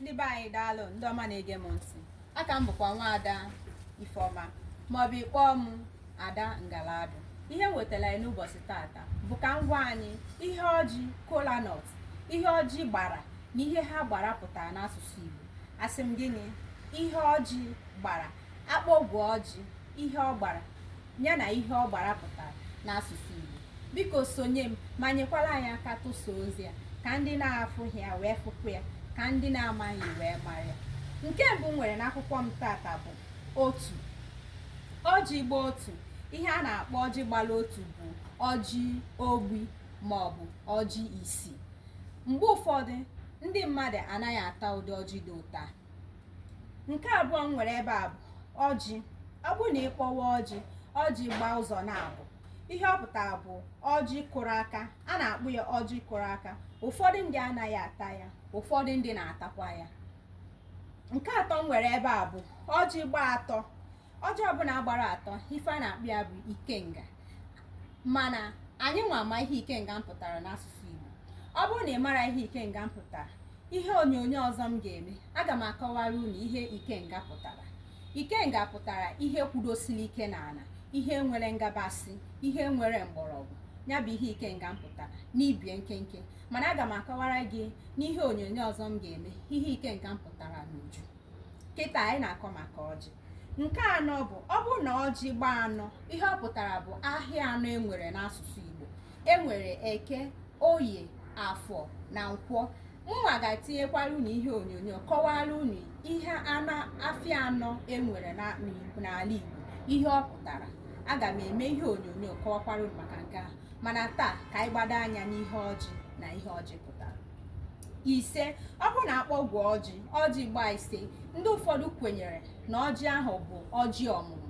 ndị be anyị daalụ ndị ọma na-ege m ntị. Aka m bụkwa nwaada Ifeọma maọbụ ịkpọọ m Ada Ngaladu. Ihe m wetara anyị n'ụbọchị tata bụ ka m gwa anyị ihe ọjị kolanut, ihe ọjị gbara na ihe ha gbara pụtara n'asụsụ Igbo. Asị m gịnị? Ihe ọjị gbara, akpọgwu ọjị, ihe ọ gbara ya na ihe ọ gbara pụtara n'asụsụ Igbo. Biko sonye m ma nyekwara anyị aka tụsa ozi ya ka ndị na-afụghị ya wee fụkwa ya, ka ndị na-amaghị wee mara ya. Nke mbụ nwere n'akwụkwọ m tata bụ otu. Ọjị gba otu, ihe a na-akpọ ọjị gbara otu bụ ọjị ogbi maọbụ ọjị isii. Mgbe ụfọdụ ndị mmadụ anaghị ata ụdị ọjị dị ụtọ. Nke abụọ m nwere ebe a bụ ọjị. Ọ bụrụ na ịkpọwa ọjị gba ụzọ na-abụ, ihe ọ pụtara bụ ọjị kụrụ aka. A na-akpụ ya ọjị kụrụ aka. Ụfọdụ ndị anaghị ata ya, ụfọdụ ndị na-atakwa ya. Nke atọ m nwere ebe a bụ ọjị gba atọ. Ọjị ọbụla gbara atọ, ife a na-akpụ ya bụ ikenga. Mana anyị nwa ama ihe ikenga m pụtara n'asụsụ Igbo. Ọ bụrụ na ị mara ihe ikenga m pụtara, ihe onyonyo ọzọ m ga-eme, aga m akọwara unu ihe ikenga pụtara. Ikenga pụtara ihe kwudosiri ike n'ala, ihe nwere ngabasị, ihe nwere mgbọrọgwụ. Ya bụ ihe ikenga m pụtara n'ibie nkenke. Mana aga m akọwara gị n'ihe onyonyo ọzọ m ga-eme ihe ikenga m pụtara n'uju. Kịta anyị na-akọ maka ọjị. Nke anọ bụ ọ bụrụ na ọjị gbaa anọ, ihe ọ pụtara bụ ahịa anọ enwere n'asụsụ Igbo. Enwere Eke, Oye, Afọ na Nkwọ. Mụnwa ga-etinyekwara unu ihe onyonyo kọwara unu ihe afịa anọ enwere n'ala Igbo, ihe ọ pụtara. Aga m eme ihe onyonyo kọwakwara unu maka nke ahụ. Mana taa ka anyị gbado anya n'ihe ọjị na ihe ọjị pụtara. Ise, ọ bụrụ na akpọgwu ọjị gbaa ise, ndị ụfọdụ kwenyere na ọjị ahụ bụ ọjị ọmụmụ.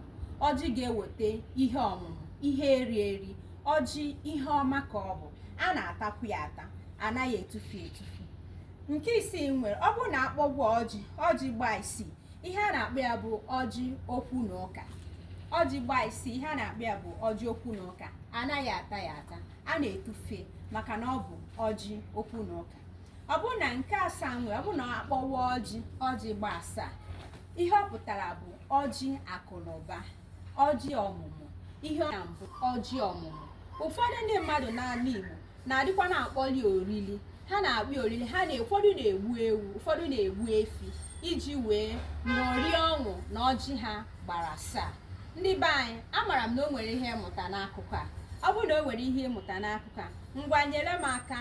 Ọjị ga-eweta ihe ọmụmụ, ihe eri, ọjị ihe ọma ka ọ bụ. A na-atakwu ya ata, anaghị etufu etufu. Nke isii nwere, ọ bụrụ na akpọgwu ọjị gbaa isii, ihe a na-akpọ ya bụ ọjị okwu na ụka. Ọjị gbaa isii, ihe a na-akpọ ya bụ ọjị okwu na ụka. Anaghị ata ya ata, a na-etufe maka na ọ bụ ọjị okwu na ụka. Ọ bụrụ na nke asaa nwere, ọ bụrụ na akpọwa ọjị gba asaa, ihe ọ pụtara bụ ọjị akụ na ụba, ọjị ọmụmụ, ihe ọ bụ ọjị ọmụmụ. Ụfọdụ ndị mmadụ n'ala Igbo na-adịkwa na-akpọli orili. Ha na-akpọ orili, ụfọdụ na-egbu ewu, ụfọdụ na-egbu efi iji wee ṅụrie ọṅụ na ọjị ha gbara asaa. Ndị be anyị, amara m na o nwere ihe ịmụta n'akụkụ a. Ọ bụrụ na o nwere ihe ịmụta n'akụkụ a, ngwa nyere m aka,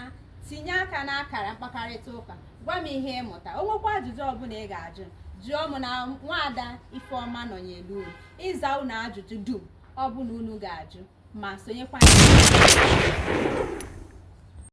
tinye aka n'akara mkparịta ụka, gwa m ihe ịmụta. O nwekwa ajụjụ ọbụla ị ga-ajụ, jụọ m na nwaada Ifeọma nọnyere unu ịza unu ajụjụ dum ọ bụla unu ga-ajụ, ma sonyekwa.